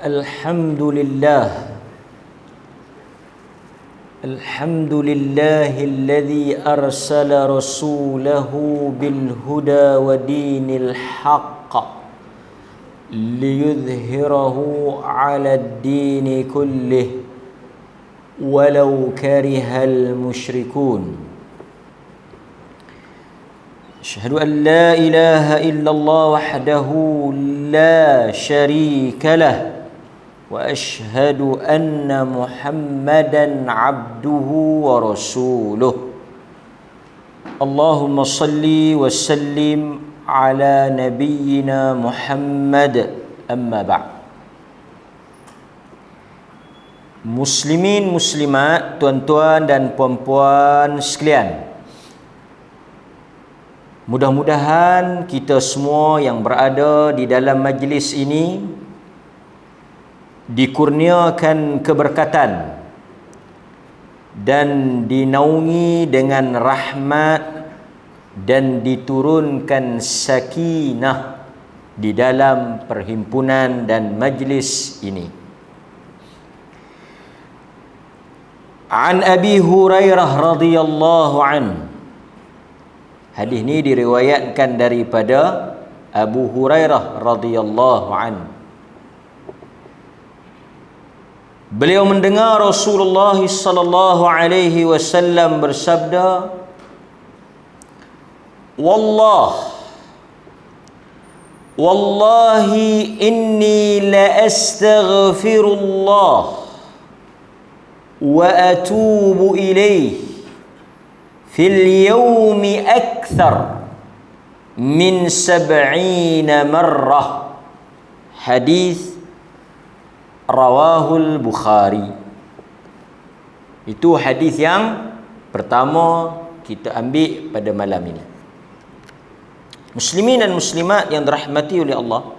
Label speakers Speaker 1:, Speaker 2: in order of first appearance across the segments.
Speaker 1: Alhamdulillah alladzi arsala rasulahu bil huda wa dinil haqq liyudhhirahu 'ala ad-din kullih walau karihal musyrikun. Asyhadu an la ilaha illallah wahdahu la syarika lah wa asyhadu anna Muhammadan abduhu wa rasuluh. Allahumma salli wa sallim ala nabiyyina Muhammad, amma ba'd. Muslimin muslimat, tuan-tuan dan puan-puan sekalian, mudah-mudahan kita semua yang berada di dalam majlis ini dikurniakan keberkatan dan dinaungi dengan rahmat dan diturunkan sakinah di dalam perhimpunan dan majlis ini. An Abi Hurairah radhiyallahu anhu. Hadis ini diriwayatkan daripada Abu Hurairah radhiyallahu anhu. Beliau mendengar Rasulullah sallallahu alaihi wasallam bersabda, Wallahi inni la astaghfirullah wa atubu ilaih fil yawmi akthar min 70 marrah. Hadis rawahul Bukhari. Itu hadis yang pertama kita ambil pada malam ini. Muslimin dan muslimat yang dirahmati oleh Allah,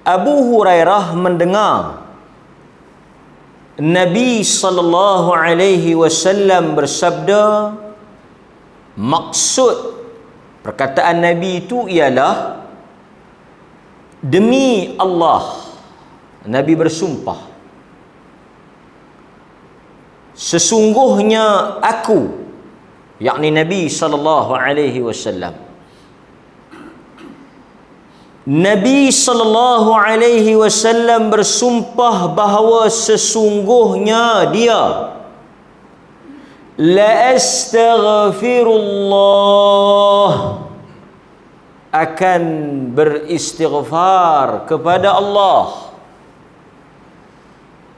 Speaker 1: Abu Hurairah mendengar Nabi sallallahu alaihi wasallam bersabda, maksud perkataan Nabi itu ialah, demi Allah, Nabi bersumpah, sesungguhnya aku, yakni Nabi sallallahu alaihi wasallam, Nabi sallallahu alaihi wasallam bersumpah bahawa sesungguhnya dia la astaghfirullah, akan beristighfar kepada Allah,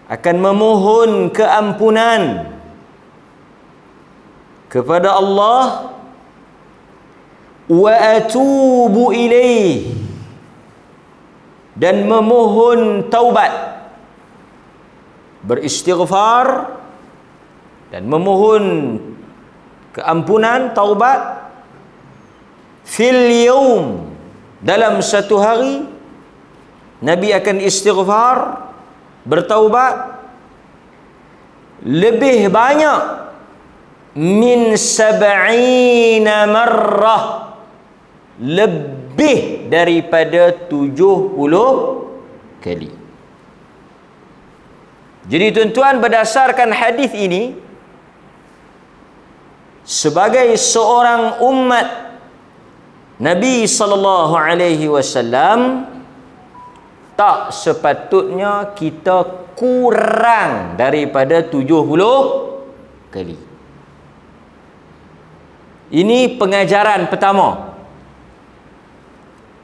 Speaker 1: akan memohon keampunan kepada Allah, wa atubu ilaih, dan memohon taubat, beristighfar dan memohon keampunan, taubat, fil yaum, dalam satu hari Nabi akan istighfar, bertaubat lebih banyak min 70 marrah, lebih daripada 70 kali. Jadi tuan-tuan, berdasarkan hadis ini, sebagai seorang umat Nabi sallallahu alaihi wasallam, tak sepatutnya kita kurang daripada 70 kali. Ini pengajaran pertama.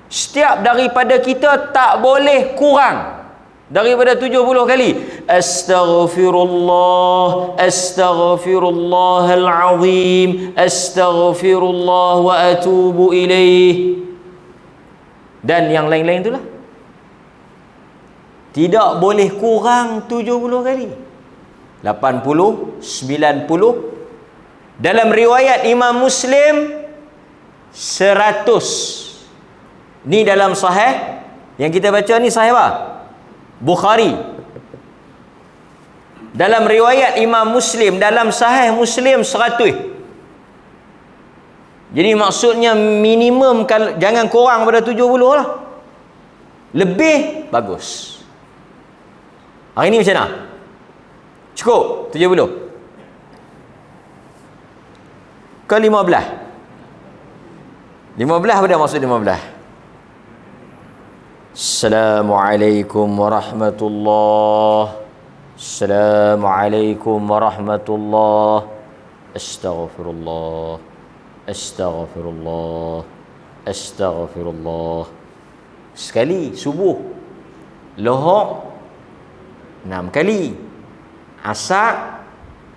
Speaker 1: Setiap daripada kita tak boleh kurang daripada 70 kali. Astaghfirullah, astaghfirullahal azim, astaghfirullah wa atubu ilaih, dan yang lain-lain itulah. Tidak boleh kurang 70 kali. 80, 90. Dalam riwayat Imam Muslim 100. Ni dalam sahih yang kita baca ni, sahih apa? Bukhari. Dalam riwayat Imam Muslim, dalam sahih Muslim 100. Jadi maksudnya minimum, kalau jangan kurang pada 70 lah. lebih bagus. Hari ni macam mana? Cukup 70 ke 15? 15 apa dia maksud 15? Assalamualaikum warahmatullahi. Assalamualaikum warahmatullahi. Astaghfirullah. Astaghfirullah. Astaghfirullah. Sekali subuh. Lohor 6 kali. Asar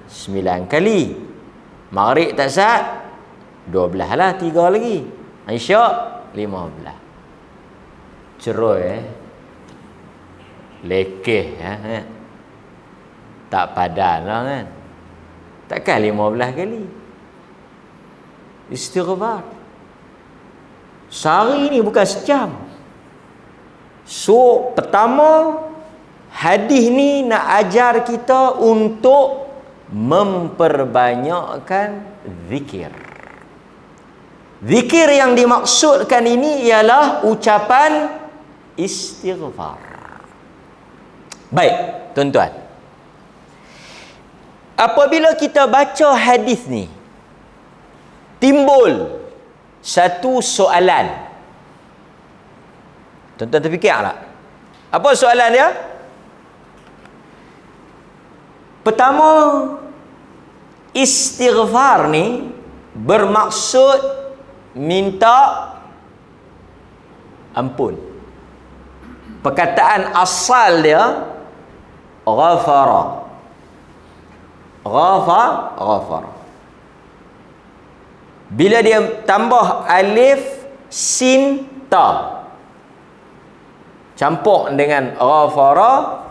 Speaker 1: 9 kali. Maghrib tak sah 12 lah, 3 lagi. Isyak 15. Ceroi lekeh tak padan lah kan. Takkan 15 kali. Istighfar sehari ni bukan sejam. So pertama, hadis ni nak ajar kita untuk memperbanyakkan zikir. Zikir yang dimaksudkan ini ialah ucapan istighfar. Baik, tuan-tuan. Apabila kita baca hadis ni, timbul satu soalan. Tuan-tuan terfikir tak? Apa soalan dia? Pertama, istighfar ni bermaksud minta ampun. Perkataan asal dia ghafara. Ghafara. Bila dia tambah alif, sin, ta, campur dengan ghafara,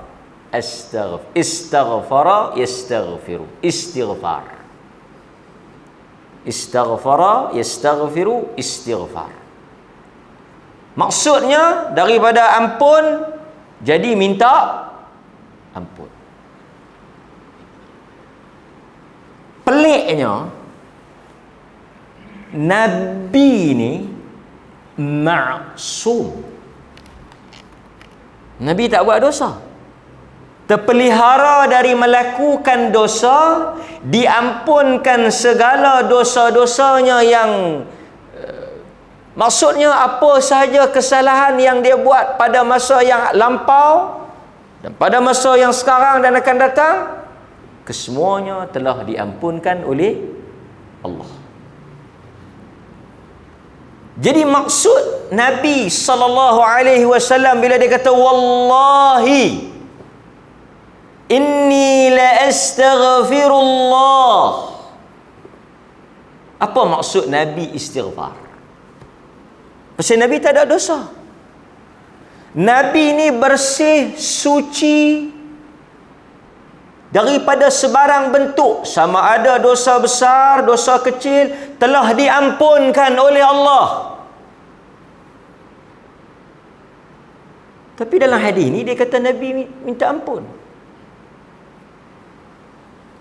Speaker 1: istaghfara, yastaghfiru, istighfar. Istaghfara, yastaghfiru, istighfar. Maksudnya daripada ampun jadi minta ampun. Peliknya, Nabi ni maksum. Nabi tak buat dosa. Terpelihara dari melakukan dosa, diampunkan segala dosa-dosanya yang maksudnya apa sahaja kesalahan yang dia buat pada masa yang lampau dan pada masa yang sekarang dan akan datang, kesemuanya telah diampunkan oleh Allah. Jadi maksud Nabi SAW bila dia kata wallahi inni la astaghfirullah, apa maksud Nabi istighfar? Pasal Nabi tak ada dosa. Nabi ni bersih, suci daripada sebarang bentuk, sama ada dosa besar, dosa kecil, telah diampunkan oleh Allah. Tapi dalam hadis ni dia kata Nabi minta ampun.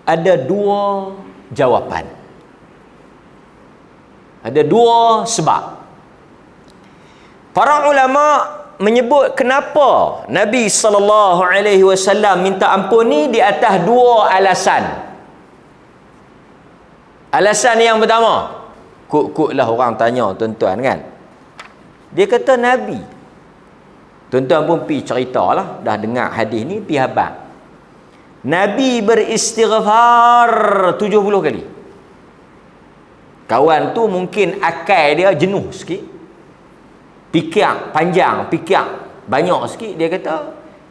Speaker 1: Ada dua jawapan. Ada dua sebab. Para ulama menyebut kenapa Nabi SAW minta ampun ni di atas dua alasan. Alasan yang pertama, kut-kutlah orang tanya tuan-tuan kan. Dia kata Nabi, tuan-tuan pun pergi ceritalah, dah dengar hadis ni, pergi habang. Nabi beristighfar 70 kali. Kawan tu mungkin akal dia jenuh sikit, fikir panjang, fikir banyak sikit. Dia kata,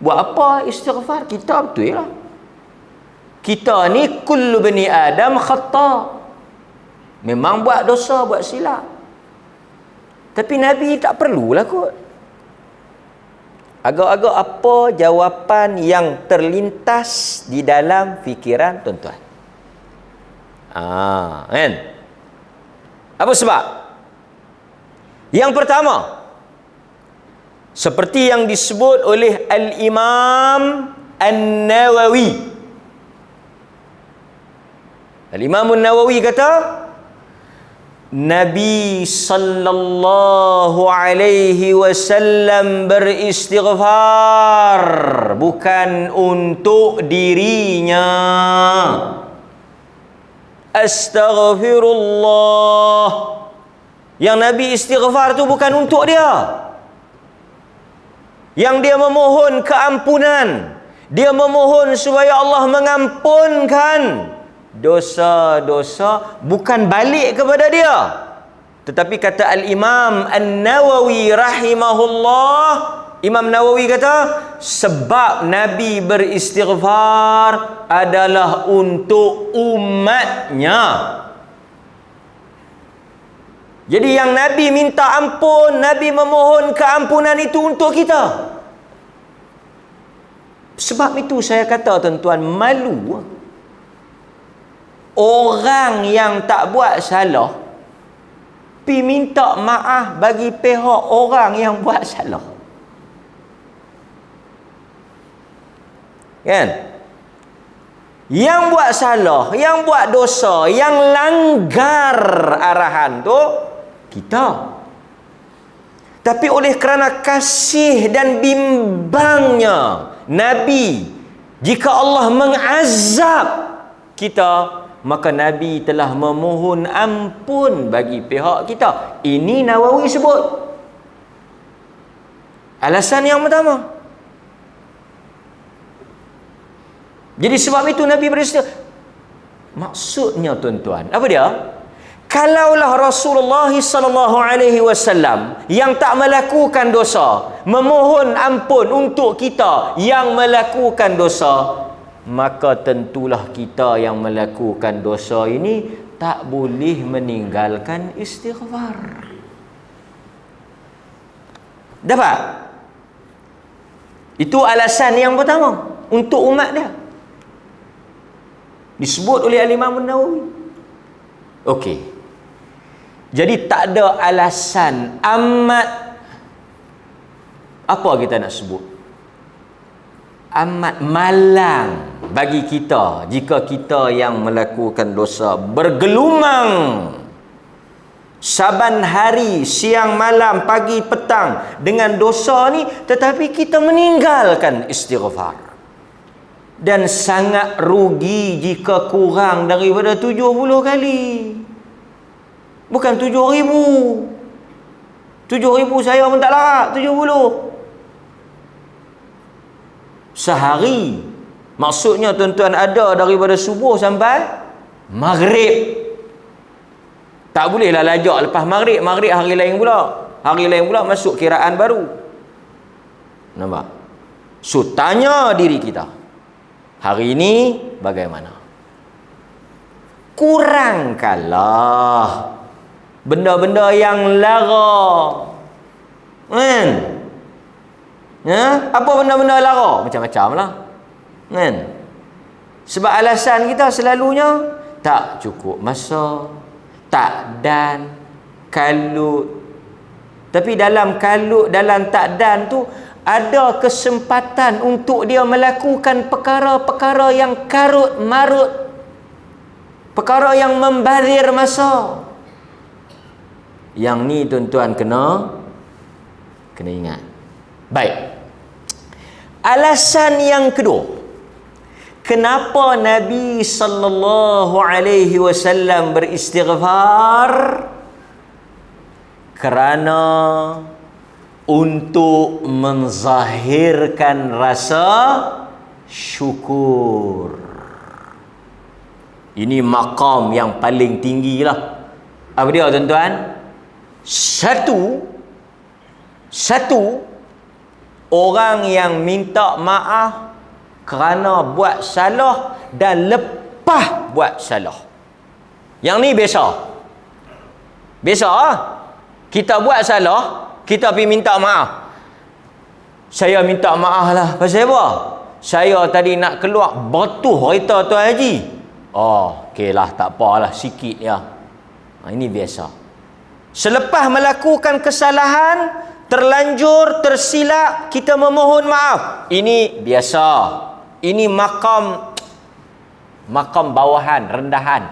Speaker 1: buat apa istighfar? Kita betul lah, kita ni kullu bani Adam khata', memang buat dosa, buat silap. Tapi Nabi tak perlulah kot. Agak-agak apa jawapan yang terlintas di dalam fikiran tuan-tuan? Kan? Apa sebab? Yang pertama, seperti yang disebut oleh Al-Imam An-Nawawi. Al-Imam An-Nawawi kata, Nabi sallallahu alaihi wasallam beristighfar bukan untuk dirinya. Astaghfirullah. Yang Nabi istighfar tu bukan untuk dia. Yang dia memohon keampunan, dia memohon supaya Allah mengampunkan dosa-dosa, bukan balik kepada dia. Tetapi kata Al-Imam An-Nawawi rahimahullah, Imam Nawawi kata sebab Nabi beristighfar adalah untuk umatnya. Jadi yang Nabi minta ampun, Nabi memohon keampunan itu untuk kita. Sebab itu saya kata tuan-tuan, malu orang yang tak buat salah pi minta maaf bagi pihak orang yang buat salah. Kan? Yang buat salah, yang buat dosa, yang langgar arahan tu kita. Tapi oleh kerana kasih dan bimbangnya Nabi, jika Allah mengazab kita, maka Nabi telah memohon ampun bagi pihak kita. Ini Nawawi sebut alasan yang pertama. Jadi sebab itu Nabi beristighfar. Maksudnya tuan-tuan, apa dia? Kalaulah Rasulullah sallallahu alaihi wasallam yang tak melakukan dosa memohon ampun untuk kita yang melakukan dosa, maka tentulah kita yang melakukan dosa ini tak boleh meninggalkan istighfar. Dapat? Itu alasan yang pertama untuk umat dia. Disebut oleh Al-Imam An-Nawawi. Okey. Jadi tak ada alasan amat, apa kita nak sebut, amat malang bagi kita jika kita yang melakukan dosa bergelumang saban hari, siang malam, pagi petang dengan dosa ni, tetapi kita meninggalkan istighfar. Dan sangat rugi jika kurang daripada 70 kali. Bukan 7,000. 7,000 saya pun tak larat, 70 sehari. Maksudnya tuan-tuan ada daripada subuh sampai maghrib. Tak bolehlah lajak lepas maghrib. Maghrib hari lain pula. Hari lain pula masuk kiraan baru. Nampak? So tanya diri kita, hari ini bagaimana? Kurangkanlah benda-benda yang lara. Kan? Ya? Apa benda-benda lara? Macam-macam lah. Kan? Sebab alasan kita selalunya tak cukup masa, tak dan, kalut. Tapi dalam kalut, dalam tak dan tu ada kesempatan untuk dia melakukan perkara-perkara yang karut marut, perkara yang membazir masa. Yang ni tuan-tuan kena ingat. Baik. Alasan yang kedua, kenapa Nabi sallallahu alaihi wasallam beristighfar? Kerana untuk menzahirkan rasa syukur. Ini maqam yang paling tinggi lah. Apa dia tuan-tuan? Satu orang yang minta maaf kerana buat salah dan lepas buat salah. Yang ni biasa. Biasa kita buat salah, kita pergi minta maaf. Saya minta maaf lah. Pasal apa? Saya tadi nak keluar batuh kereta Tuan Haji. Oh, okey lah, tak apalah, sikit ya. Ini biasa. Selepas melakukan kesalahan, terlanjur, tersilap, kita memohon maaf. Ini biasa. Ini makam bawahan, rendahan.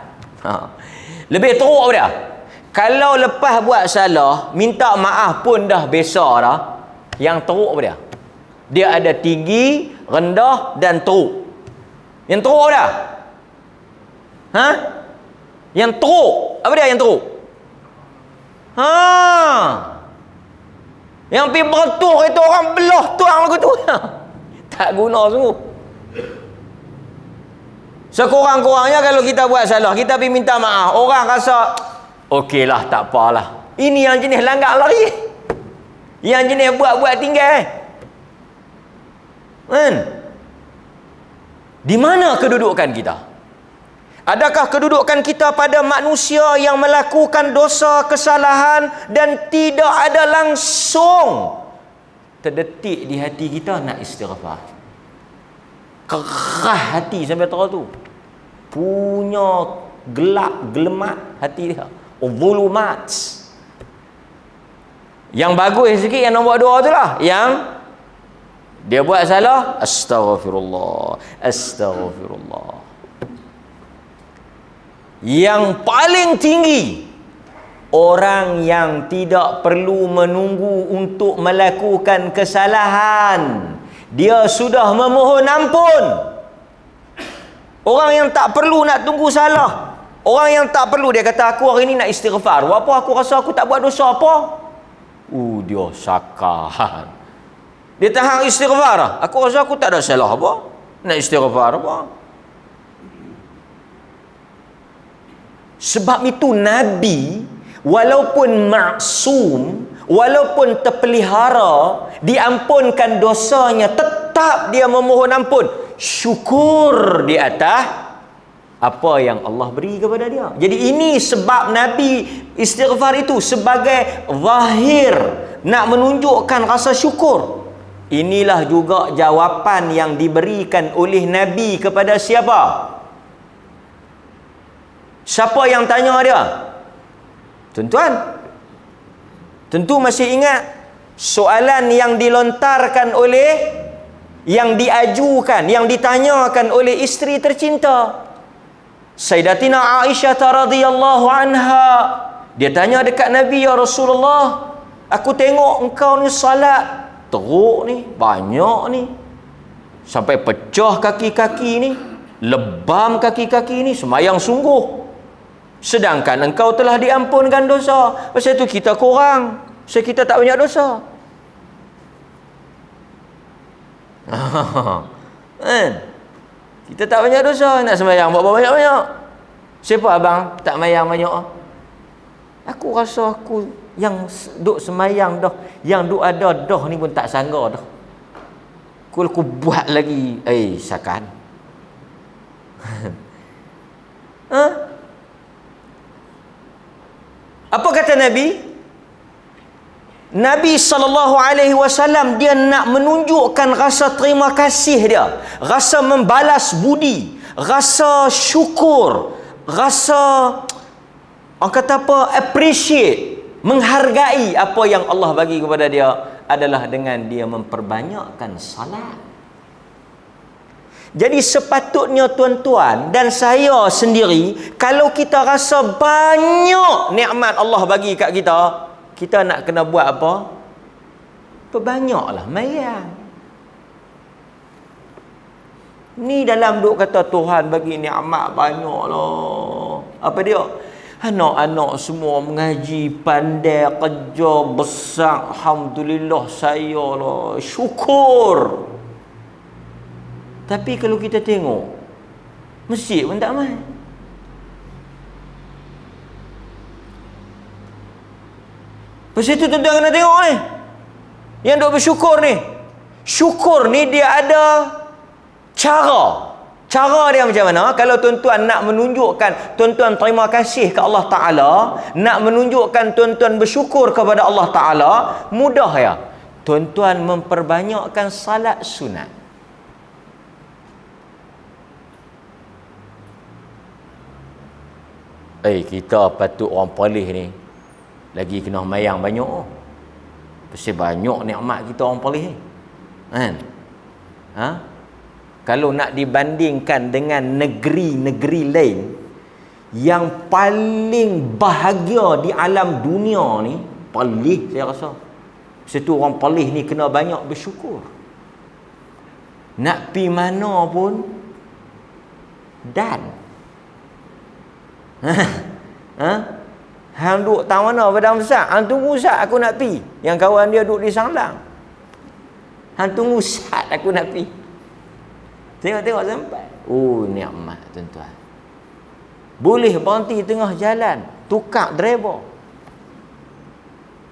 Speaker 1: Lebih teruk apa dia? Kalau lepas buat salah, minta maaf pun dah biasa dah. Yang teruk apa dia? Dia ada tinggi, rendah dan teruk. Yang teruk dah. Ha? Yang teruk. Apa dia yang teruk? Ha. Yang pergi beratur itu orang belah tuang lagu tu. Tak guna sungguh. Sekurang-kurangnya kalau kita buat salah, kita pergi minta maaf. Orang rasa, okeylah, tak apalah. Ini yang jenis langgar lari. Yang jenis buat-buat tinggal. Kan? Di mana kedudukan kita? Adakah kedudukan kita pada manusia yang melakukan dosa, kesalahan dan tidak ada langsung terdetik di hati kita nak istighfar? Kerah hati sampai terus tu. Punya gelap, gelemat hati dia. Zulumat. Yang bagus sikit yang nombor 2 tu lah. Yang dia buat salah, astaghfirullah, astaghfirullah. Yang paling tinggi, orang yang tidak perlu menunggu untuk melakukan kesalahan, dia sudah memohon ampun. Orang yang tak perlu nak tunggu salah. Orang yang tak perlu, dia kata aku hari ni nak istighfar. Apa aku rasa aku tak buat dosa apa? Dia sakar. Dia tahan istighfar. Aku rasa aku tak ada salah apa. Nak istighfar apa? Sebab itu Nabi walaupun maksum, walaupun terpelihara, diampunkan dosanya, tetap dia memohon ampun. Syukur di atas apa yang Allah beri kepada dia. Jadi ini sebab Nabi istighfar itu sebagai zahir, nak menunjukkan rasa syukur. Inilah juga jawapan yang diberikan oleh Nabi kepada siapa? Siapa yang tanya dia? Tuan-tuan, tentu masih ingat soalan yang dilontarkan oleh, yang diajukan, yang ditanyakan oleh isteri tercinta Sayyidatina Aisyah radhiyallahu anha. Dia tanya dekat Nabi, ya Rasulullah, aku tengok engkau ni salat teruk ni, banyak ni, sampai pecah kaki-kaki ni, lebam kaki-kaki ni, semayang sungguh. Sedangkan engkau telah diampunkan dosa. Pasal itu kita kurang. Pasal kita tak banyak dosa. Kita tak banyak dosa. Nak semayang berapa banyak-banyak? Siapa abang tak semayang banyak? Aku rasa aku yang duk semayang dah, yang duk ada dah ni pun tak sangga dah. Aku buat lagi. Sakan. Apa kata Nabi? Nabi SAW dia nak menunjukkan rasa terima kasih dia, rasa membalas budi, rasa syukur, rasa orang kata apa, appreciate, menghargai apa yang Allah bagi kepada dia adalah dengan dia memperbanyakkan salat. Jadi sepatutnya tuan-tuan dan saya sendiri, kalau kita rasa banyak nikmat Allah bagi kat kita, kita nak kena buat apa? Perbanyaklah mayang. Ni dalam duk kata Tuhan bagi nikmat banyaklah. Apa dia? Anak-anak semua mengaji, pandai, kerja besar. Alhamdulillah saya lah. Syukur. Tapi kalau kita tengok, masjid pun tak main. Pasal itu tuan-tuan kena tengok ni. Yang duk bersyukur ni. Syukur ni dia ada cara. Cara dia macam mana? Kalau tuan-tuan nak menunjukkan tuan-tuan terima kasih ke Allah Ta'ala, nak menunjukkan tuan-tuan bersyukur kepada Allah Ta'ala, mudah ya. Tuan-tuan memperbanyakkan salat sunat. Kita patut orang poleh ni lagi kena mayang banyak. Pasal banyak nikmat kita orang poleh ni. Kan? Kalau nak dibandingkan dengan negeri-negeri lain, yang paling bahagia di alam dunia ni, palih saya rasa. Satu orang palih ni kena banyak bersyukur. Nak pi mana pun dan hang duduk tahu mana Padang Besar, hang tunggu Ustaz aku nak pi. Yang kawan dia duduk di Sanglang, hang tunggu Ustaz aku nak pi. Tengok-tengok sampai. Oh, nikmat tuan-tuan. Boleh berhenti tengah jalan, tukar driver.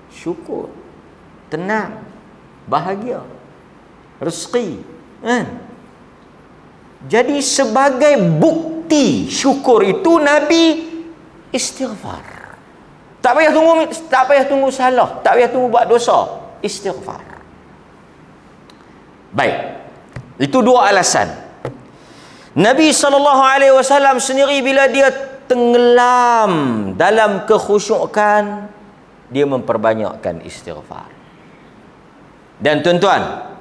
Speaker 1: Syukur. Tenang. Bahagia. Rezeki. Kan? Jadi sebagai bukti syukur itu Nabi istighfar. Tak payah tunggu salah, tak payah tunggu buat dosa. Istighfar. Baik. Itu dua alasan. Nabi SAW sendiri bila dia tenggelam dalam kekhusyukan, dia memperbanyakkan istighfar. Dan tuan-tuan,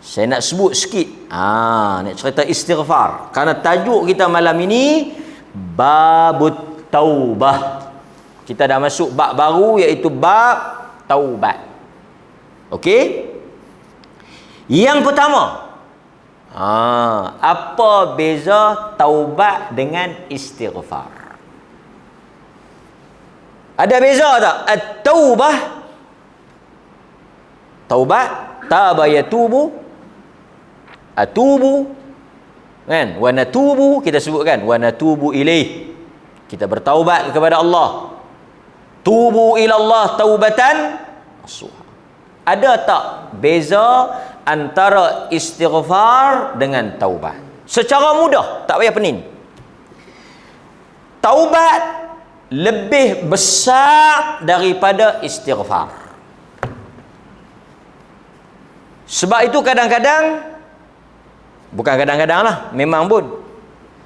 Speaker 1: saya nak sebut sikit nak cerita istighfar, kerana tajuk kita malam ini Babut Taubah. Kita dah masuk bab baru, iaitu bab taubat. Okey? Yang pertama, apa beza taubat dengan istighfar? Ada beza tak? At-taubah, taubat, taba yatubu, atubu, kan? Wa natubu, kita sebutkan wa natubu ilaih, kita bertaubat kepada Allah. Tubu ila Allah taubatan nasuha. Ada tak beza antara istighfar dengan taubat? Secara mudah, tak payah pening. Taubat lebih besar daripada istighfar. Sebab itu kadang-kadang, bukan kadang-kadang lah, memang pun,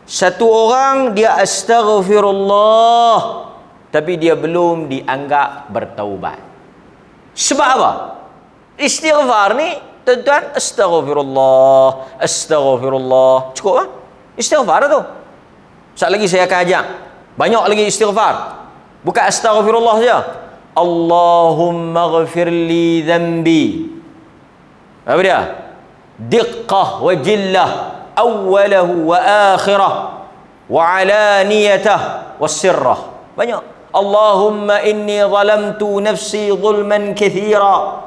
Speaker 1: satu orang dia astaghfirullah, tapi dia belum dianggap bertaubat. Sebab apa? Istighfar ni, tuan-tuan, astaghfirullah, astaghfirullah, cukup lah istighfar tu. Sekali lagi saya akan ajak, banyak lagi istighfar, bukan astaghfirullah saja. Allahumma ghafirli dhanbi, apa dia? Diqqah wa jillah, awalahu wa akhirah, wa alaniyatah wa sirrah. Banyak. Allahumma inni zalamtu nafsi zulman kathira.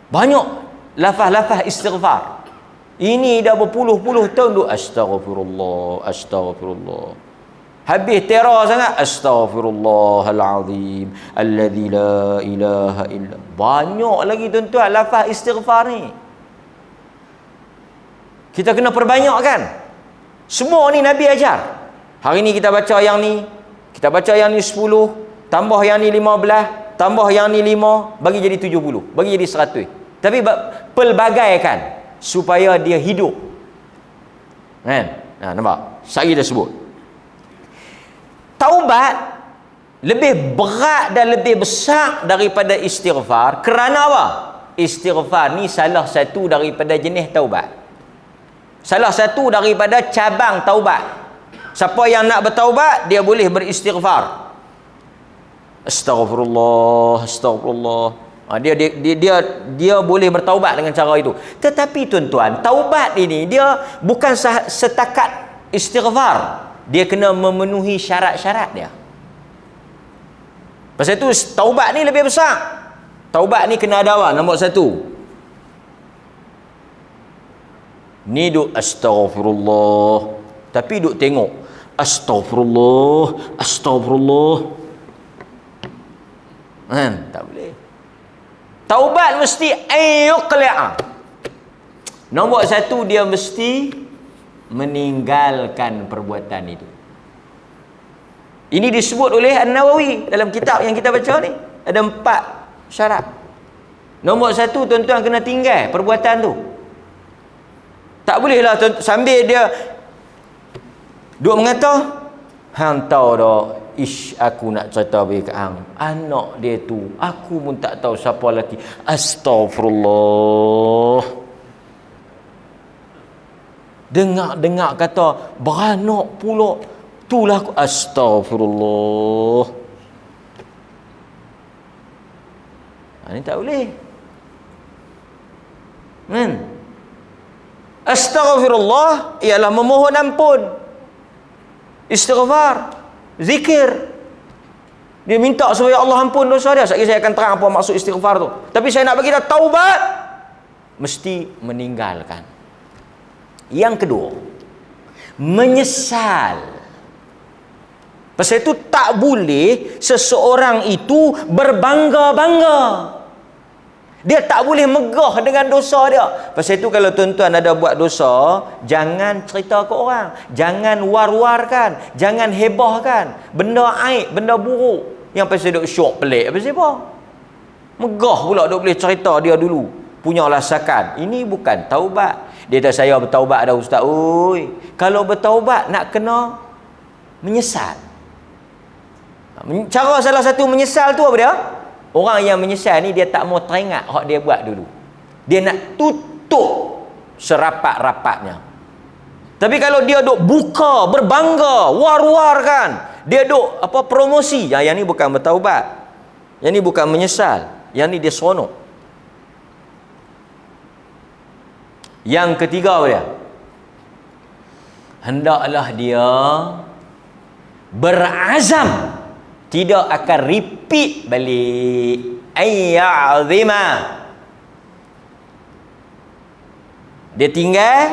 Speaker 1: Banyak lafaz-lafaz istighfar. Ini dah berpuluh-puluh tahun tu astaghfirullah, astaghfirullah. Habis teror sangat, astaghfirullahalazim alladzi la ilaha illa. Banyak lagi tuan-tuan lafaz istighfar ni. Kita kena perbanyakkan. Semua ni Nabi ajar. Hari ni kita baca yang ni, kita baca yang ni 10, tambah yang ni 15, tambah yang ni 5, bagi jadi 70, bagi jadi 100. Tapi pelbagaikan supaya dia hidup. Kan? Nampak? Sari dah sebut. Taubat lebih berat dan lebih besar daripada istighfar. Kerana apa? Istighfar ni salah satu daripada jenis taubat. Salah satu daripada cabang taubat. Siapa yang nak bertaubat, dia boleh beristighfar. Astaghfirullah, astaghfirullah. Dia boleh bertaubat dengan cara itu. Tetapi tuan-tuan, taubat ini dia bukan setakat istighfar. Dia kena memenuhi syarat-syarat dia. Pasal itu taubat ni lebih besar. Taubat ni kena ada apa? Nombor 1. Ni duk astaghfirullah, tapi duk tengok astaghfirullah, astaghfirullah. Tak boleh. Taubat mesti ayyuqli'a. Nombor 1, dia mesti meninggalkan perbuatan itu. Ini disebut oleh An-Nawawi dalam kitab yang kita baca ni. Ada 4 syarat. Nombor 1, tuan-tuan kena tinggal perbuatan tu. Tak bolehlah sambil dia duk mengata, hang tahu dah, aku nak cerita bagi kat hang, anak dia tu aku pun tak tahu siapa lelaki. Astagfirullah. Dengar kata beranak pula. Itulah aku. Astagfirullah. Ini tak boleh. Astaghfirullah ialah memohon ampun. Istighfar, zikir. Dia minta supaya Allah ampun dosa dia. Sekali saya akan terang apa maksud istighfar tu. Tapi saya nak bagi tahu, taubat mesti meninggalkan. Yang kedua, menyesal. Pasal itu tak boleh seseorang itu berbangga-bangga. Dia tak boleh megah dengan dosa dia. Pasal itu kalau tuan-tuan ada buat dosa, jangan cerita ke orang. Jangan war-warkan. Jangan hebahkan. Benda aib, benda buruk. Yang pasal duk syok pelik. Pasal apa? Megah pula duk boleh cerita dia dulu. Punya lasakan. Ini bukan taubat. Dia kata saya bertaubat dah ustaz. Oi, kalau bertaubat nak kena menyesal. Cara salah satu menyesal tu apa dia? Orang yang menyesal ni dia tak mau teringat hak dia buat dulu. Dia nak tutup serapat-rapatnya. Tapi kalau dia duk buka, berbangga, war-warkan, dia duk promosi, yang ni bukan bertaubat. Yang ni bukan menyesal. Yang ni dia seronok. Yang ketiga apa dia? Hendaklah dia berazam tidak akan repeat balik. Ayya'zima. Dia tinggal,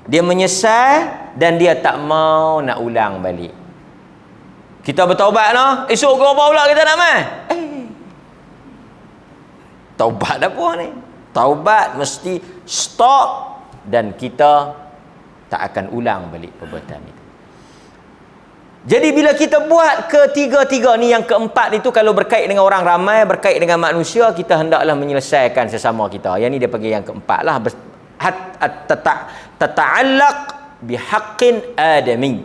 Speaker 1: dia menyesal dan dia tak mau nak ulang balik. Kita bertaubat noh, esok ke apa pula kita nak mai? Taubat apa ni? Taubat mesti stop dan kita tak akan ulang balik perbuatan itu. Jadi bila kita buat ketiga-tiga ni, yang keempat itu kalau berkait dengan orang ramai, berkait dengan manusia, kita hendaklah menyelesaikan sesama kita. Yang ni dia panggil yang keempat lah. Tata'allaq bihaqqin adami.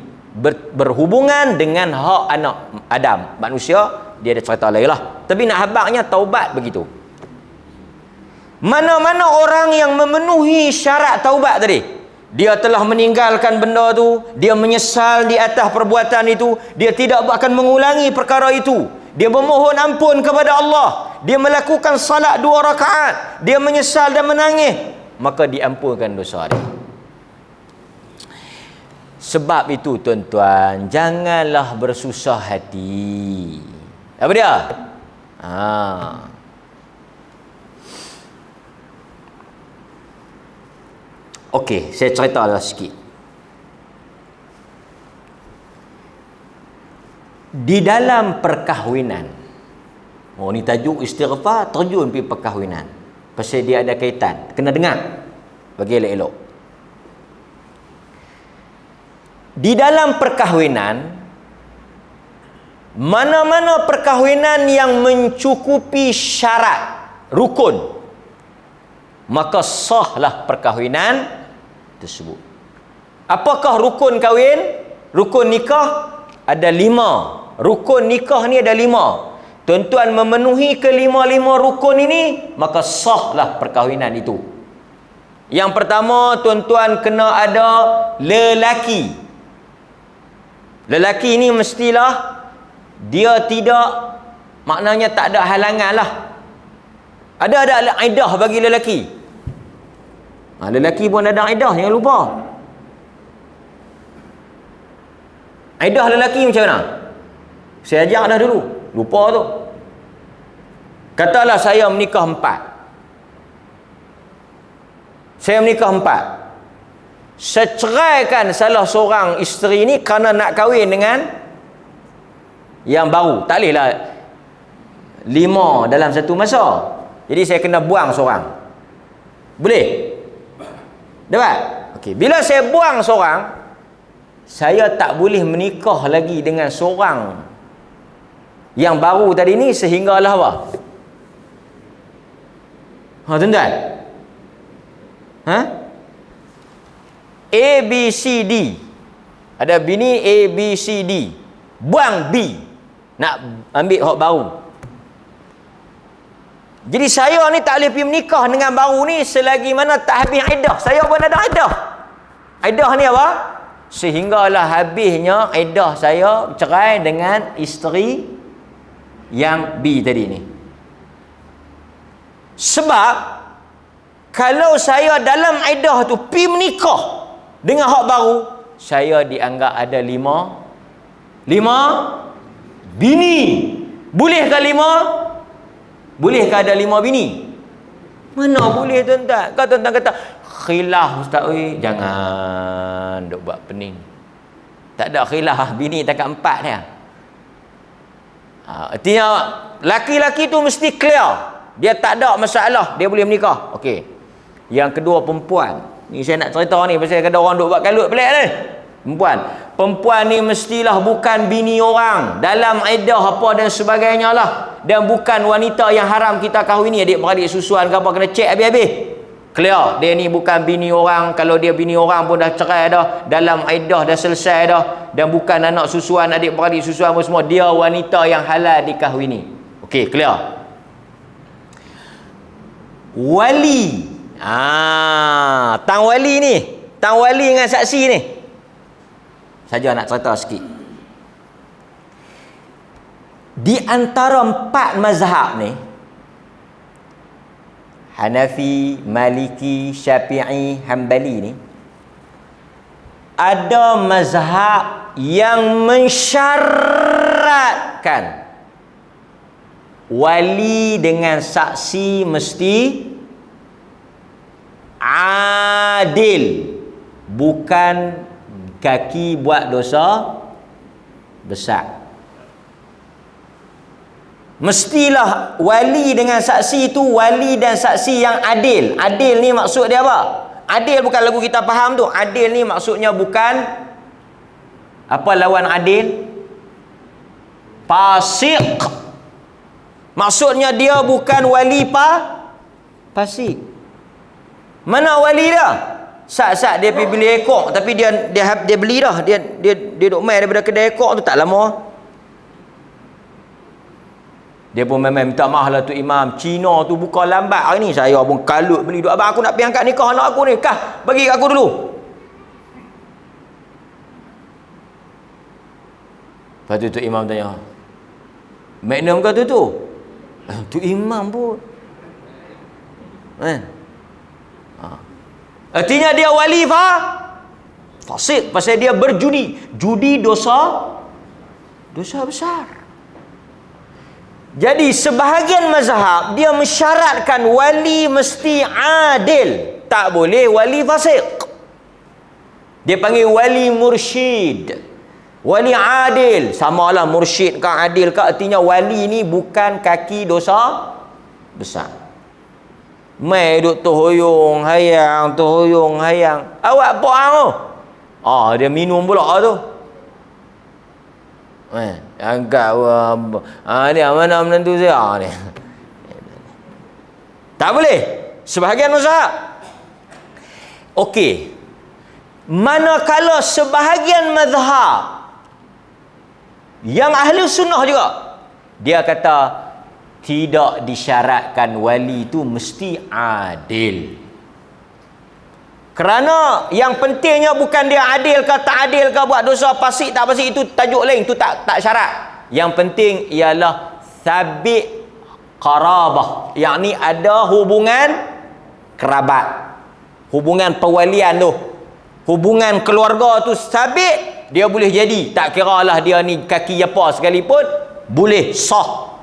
Speaker 1: Berhubungan dengan hak anak Adam, manusia. Dia ada cerita lain lah. Tapi nak habaknya taubat begitu. Mana-mana orang yang memenuhi syarat taubat tadi, dia telah meninggalkan benda tu, dia menyesal di atas perbuatan itu, dia tidak akan mengulangi perkara itu, dia memohon ampun kepada Allah, dia melakukan salat 2 rakaat, dia menyesal dan menangis, maka diampunkan dosa dia. Sebab itu tuan-tuan, janganlah bersusah hati. Apa dia? Okey, saya ceritalah sikit. Di dalam perkahwinan, ni tajuk istighfar terjun pergi perkahwinan. Pasal dia ada kaitan. Kena dengar. Bagi elok-elok. Di dalam perkahwinan, mana-mana perkahwinan yang mencukupi syarat rukun, maka sahlah perkahwinan tersebut. Apakah rukun kahwin? Rukun nikah ada 5. Rukun nikah ni ada 5. Tuan-tuan memenuhi ke-5 rukun ini, maka sahlah perkahwinan itu. Yang pertama, tuan-tuan kena ada lelaki. Lelaki ni mestilah dia tidak, maknanya tak ada halangan lah. Ada iddah bagi lelaki. Lelaki pun ada iddah, jangan lupa. Iddah lelaki macam mana? Saya ajak dah dulu, lupa tu. Katalah saya menikah 4. Saya menikah 4. Saya ceraikan salah seorang isteri ni kerana nak kahwin dengan yang baru. Tak bolehlah 5 dalam satu masa. Jadi saya kena buang seorang. Boleh? Dapat? Okey. Bila saya buang seorang, saya tak boleh menikah lagi dengan seorang yang baru tadi ni sehinggalah apa? Tuan-tuan? A, B, C, D. Ada bini A, B, C, D. Buang B. Nak ambil hak baru. Jadi saya ni tak boleh pergi menikah dengan baru ni selagi mana tak habis iddah. Saya pun ada iddah. Iddah ni apa? Sehinggalah habisnya iddah saya cerai dengan isteri yang B tadi ni. Sebab kalau saya dalam iddah tu pi menikah dengan hak baru, saya dianggap ada lima bini. Bolehkah lima? Bolehkah ada 5 bini? Mana boleh tuan-tuan? Kau tuan-tuan kata khilaf ustaz, oi jangan duk buat pening. Tak ada khilaf, bini takat 4 dia. Artinya laki-laki tu mesti clear. Dia tak ada masalah, dia boleh menikah. Okey. Yang kedua perempuan. Ni saya nak cerita ni pasal ada orang duk buat kalut pelik ni. Perempuan ni mestilah bukan bini orang dalam iddah apa dan sebagainya lah, dan bukan wanita yang haram kita kahwini. Adik-beradik susuan ke apa kena cek habis-habis. Clear, dia ni bukan bini orang. Kalau dia bini orang pun dah cerai dah, dalam iddah dah selesai dah, dan bukan anak susuan, adik-beradik susuan pun semua, dia wanita yang halal dikahwini. Okey, clear. Wali, tang wali ni, tang wali dengan saksi ni saja nak cerita sikit. Di antara 4 mazhab ni, Hanafi, Maliki, Syafi'i, Hanbali ni, ada mazhab yang mensyaratkan wali dengan saksi mesti adil, bukan kaki buat dosa besar. Mestilah wali dengan saksi itu wali dan saksi yang adil. Adil ni maksud dia apa? Adil bukan lagu kita faham tu. Adil ni maksudnya bukan apa lawan adil? Fasik. Maksudnya dia bukan wali fasik. Mana wali dia? Sat-sat dia pergi beli ekor, tapi dia beli dah. Dia duk main daripada kedai ekor tu tak lama. Dia pun memang minta maaf lah tu imam. Cina tu buka lambat hari ni. Saya pun kalut beli. Abang aku nak pergi angkat nikah anak aku ni. Kah, bagi kat aku dulu. Lepas tu imam tanya, Magnum kau tu? Tu imam pun. Artinya dia wali fasik pasal dia berjudi. Judi dosa besar. Jadi sebahagian mazhab dia mensyaratkan wali mesti adil, tak boleh wali fasik. Dia panggil wali mursyid, wali adil. Samalah mursyid ke adil ke, artinya wali ni bukan kaki dosa besar. Mai duk tohoyong hayang. Awak buang tu. Dia minum pula tu. Angkat dia mana menantu saya ni. Tak boleh. Sebahagian mazhab. Okey. Manakala sebahagian mazhab yang ahli sunnah juga, dia kata tidak disyaratkan wali itu mesti adil. Kerana yang pentingnya bukan dia adil ke tak adil ke, buat dosa fasik tak fasik, itu tajuk lain, itu tak syarat. Yang penting ialah sabit qarabah, yakni ada hubungan kerabat, hubungan perwalian tu, hubungan keluarga tu sabit, dia boleh jadi. Tak kiralah dia ni kaki apa sekalipun, boleh sah.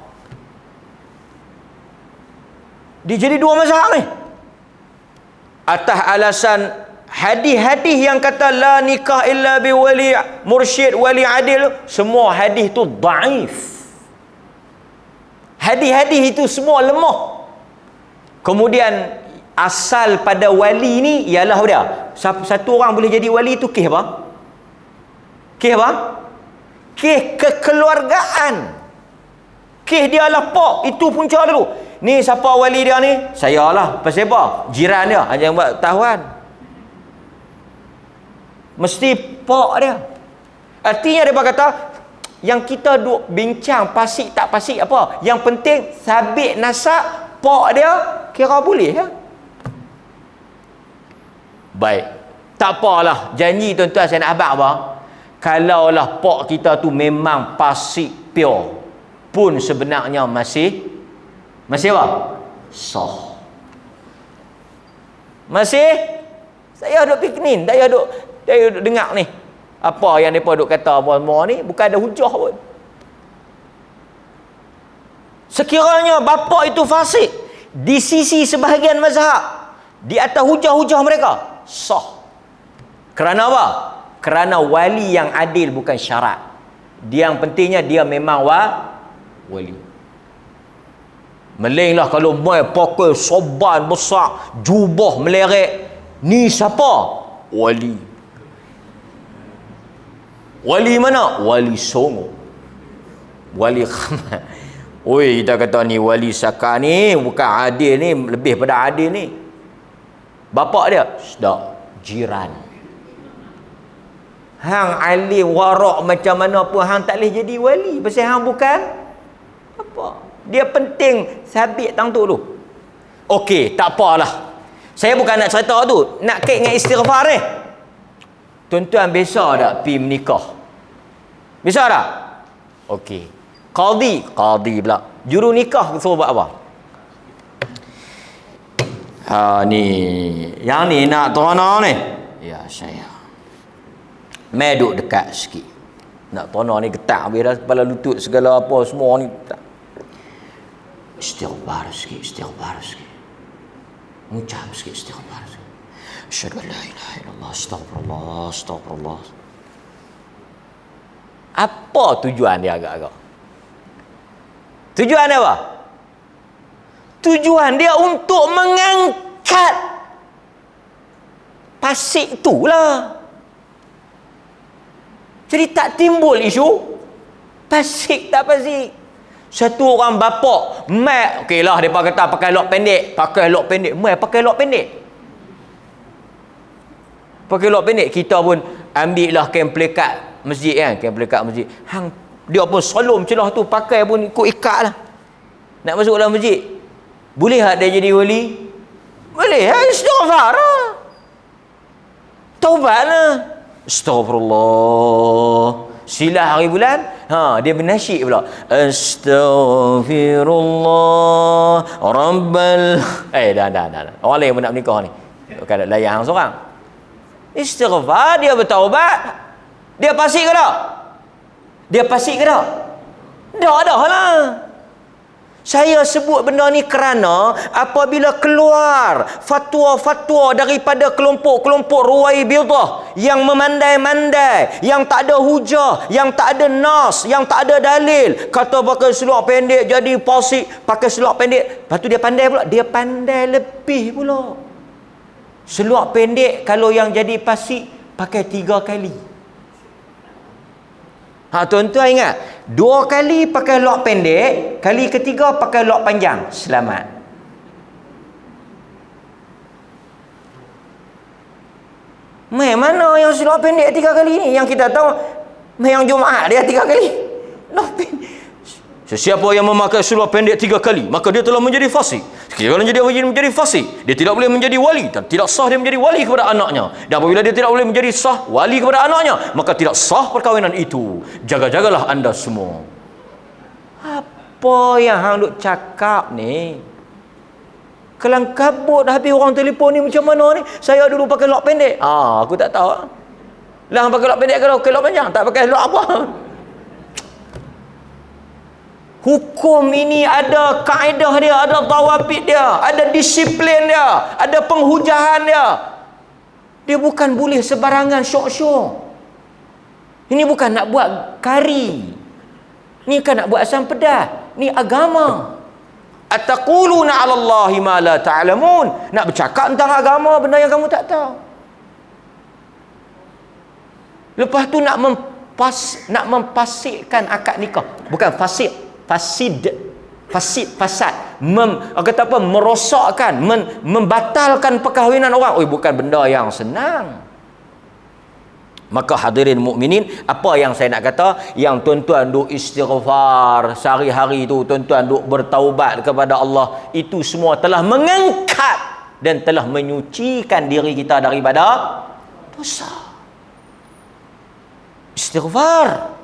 Speaker 1: Dia jadi 2 mazhab ni. Atas alasan hadis-hadis yang kata la nikah illa bi wali mursyid wali adil, semua hadis tu dhaif. Hadis-hadis itu semua lemah. Kemudian asal pada wali ni ialah dia, satu orang boleh jadi wali tu kes apa? Kes apa? Kes kekeluargaan. Kes dia lah pak, itu punca dulu. Ni siapa wali dia ni? Saya lah. Pasal apa? Jiran dia. Jangan buat tahuan. Mesti pak dia. Artinya dia kata, yang kita duk bincang pasik tak pasik apa. Yang penting sabit nasab pak dia kira boleh ya. Baik. Tak apalah, janji tuan-tuan saya nak abang apa? Kalaulah pak kita tu memang fasik pure, pun sebenarnya masih apa? Sah. Masih saya duk piknik, saya duk dengar ni. Apa yang depa duk kata semua ni bukan ada hujah pun. Sekiranya bapa itu fasik di sisi sebahagian mazhab, di atas hujah-hujah mereka, sah. Kerana apa? Kerana wali yang adil bukan syarat. Dia yang pentingnya dia memang wali. Melenglah kalau mai pakai sorban besar, jubah melerek. Ni siapa? Wali. Wali mana? Wali Songo. Wali Khamat. Oi, kita kata ni wali Saka ni bukan adil ni, lebih pada adil ni. Bapak dia, tak, jiran. Hang alim warak macam mana pun hang tak boleh jadi wali. Pasal hang bukan apa. Dia penting sabit tang tu dulu. Okey, tak apalah. Saya bukan nak cerita tu, nak kait dengan istighfar ni. Tuan-tuan biasa tak pi menikah? Biasa tak? Okey. Qadi pula. Juru nikah suruh buat apa? Ni, yang ni nak tona ni. Ya, saya. Mai duduk dekat sikit. Nak tona ni getak habis dah kepala lutut segala apa semua ni. Istighfar sikit. Mengucap sikit istighfar sikit. Asyhadu an la ilaha illallah, astagfirullah. Apa tujuan dia agak-agak? Tujuan dia apa? Tujuan dia untuk mengangkat pasik itulah. Jadi tak timbul isu pasik tak pasik. Satu orang bapak mat, okeylah depa kata pakai lok pendek, mai pakai lok pendek. Kita pun ambil lah kain pelekat masjid kan, hang dia pun solom celah tu pakai pun ikut ikat lah. Nak masuk dalam masjid. Boleh tak dia jadi wali? Boleh, istighfar lah. Taubat lah. Astagfirullah. Silah hari bulan, dia bernasyid pula. Astaghfirullah Rabbal. Dah. Orang lain pun nak menikah ni. Bukan layan hang seorang. Istighfar, dia bertaubat. Dia fasik ke tak? Dah lah. Saya sebut benda ni kerana apabila keluar fatwa-fatwa daripada kelompok-kelompok Ruwaibidah yang memandai-mandai, yang tak ada hujah, yang tak ada nas, yang tak ada dalil, kata pakai seluar pendek jadi fasik, pakai seluar pendek, lepas tu dia pandai pula, dia pandai lebih pula. Seluar pendek kalau yang jadi fasik pakai 3 kali. Tuan-tuan ingat, 2 kali pakai lok pendek, kali ketiga pakai lok panjang, selamat. Mana yang lok pendek 3 kali ni? Yang kita tahu yang Jumaat dia 3 kali. Lok pendek. Sesiapa yang memakai seluar pendek 3 kali, maka dia telah menjadi fasik. Kalau dia menjadi fasik, dia tidak boleh menjadi wali, dan tidak sah dia menjadi wali kepada anaknya. Dan apabila dia tidak boleh menjadi sah wali kepada anaknya, maka tidak sah perkahwinan itu. Jaga-jagalah anda semua. Apa yang hang duk cakap ni? Kelang kabut habis orang telefon ni macam mana ni? Saya dulu pakai lok pendek. Aku tak tahu. Lah pakai lok pendek kalau pakai lok panjang, tak pakai lok apa? Hukum ini ada kaedah dia, ada dawabit dia, ada disiplin dia, ada penghujahan dia. Dia bukan boleh sebarangan syok-syok. Ini bukan nak buat kari. Ini bukan nak buat asam pedas. Ini agama. Ataquluna 'ala Allahi ma la ta'lamun. Nak bercakap tentang agama benda yang kamu tak tahu. Lepas tu nak mempasikkan akad nikah. Bukan fasik. Fasad, merosakkan, membatalkan perkahwinan orang. Bukan benda yang senang. Maka hadirin mukminin, apa yang saya nak kata, yang tuan-tuan duk istighfar sehari-hari tu, tuan-tuan duk bertaubat kepada Allah, itu semua telah mengangkat dan telah menyucikan diri kita daripada dosa. Istighfar.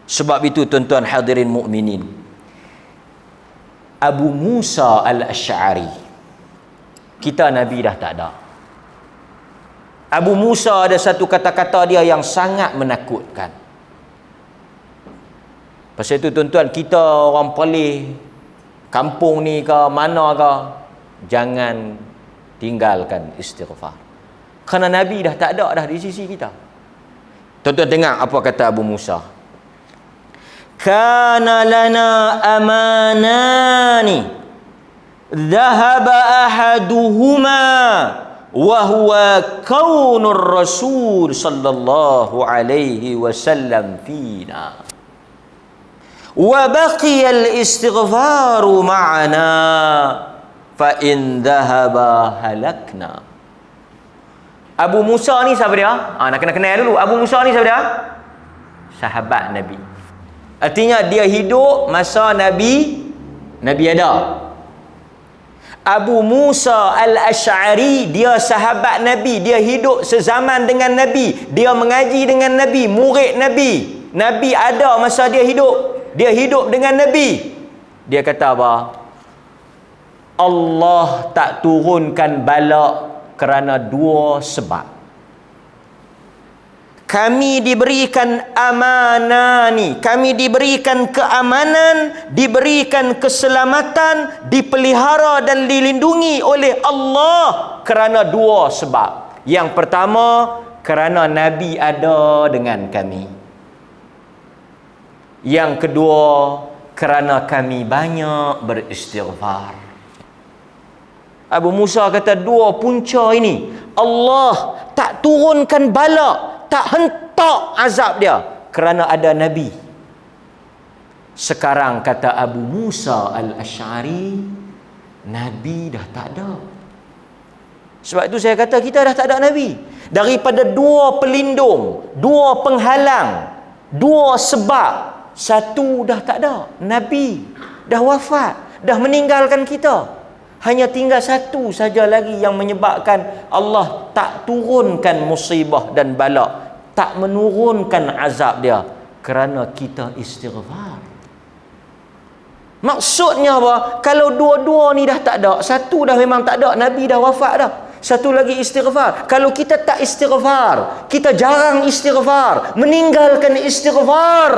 Speaker 1: Sebab itu tuan-tuan hadirin mukminin, Abu Musa al-Asy'ari, kita Nabi dah tak ada. Abu Musa ada satu kata-kata dia yang sangat menakutkan. Pasal itu tuan-tuan, kita orang Perlis, kampung ni ke mana ke, jangan tinggalkan istighfar. Kerana Nabi dah tak ada dah di sisi kita. Tuan-tuan dengar apa kata Abu Musa. Kana lana amanani dhahaba ahaduhuma wa huwa kaunur rasul sallallahu alaihi wasallam fina wa baqiya al-istighfaru ma'ana fa in dhahaba halakna. Abu Musa ni siapa dia? Nak kena kenal dulu. Abu Musa ni siapa dia? Sahabat Nabi. Artinya dia hidup masa Nabi ada. Abu Musa al-Asy'ari, dia sahabat Nabi, dia hidup sezaman dengan Nabi, dia mengaji dengan Nabi, murid Nabi. Nabi ada masa dia hidup. Dia hidup dengan Nabi. Dia kata apa? Allah tak turunkan bala kerana dua sebab. Kami diberikan amanah ni, kami diberikan keamanan, diberikan keselamatan, dipelihara dan dilindungi oleh Allah kerana dua sebab. Yang pertama, kerana Nabi ada dengan kami. Yang kedua, kerana kami banyak beristighfar. Abu Musa kata dua punca ini Allah tak turunkan bala, tak hentak azab dia kerana ada Nabi. Sekarang kata Abu Musa al-Asy'ari, Nabi dah tak ada. Sebab itu saya kata kita dah tak ada Nabi. Daripada dua pelindung, dua penghalang, dua sebab, satu dah tak ada. Nabi dah wafat, dah meninggalkan kita. Hanya tinggal satu saja lagi yang menyebabkan Allah tak turunkan musibah dan bala, tak menurunkan azab dia, kerana kita istighfar. Maksudnya apa? Kalau dua-dua ni dah tak ada, satu dah memang tak ada, Nabi dah wafat dah, satu lagi istighfar. Kalau kita tak istighfar, kita jarang istighfar, meninggalkan istighfar,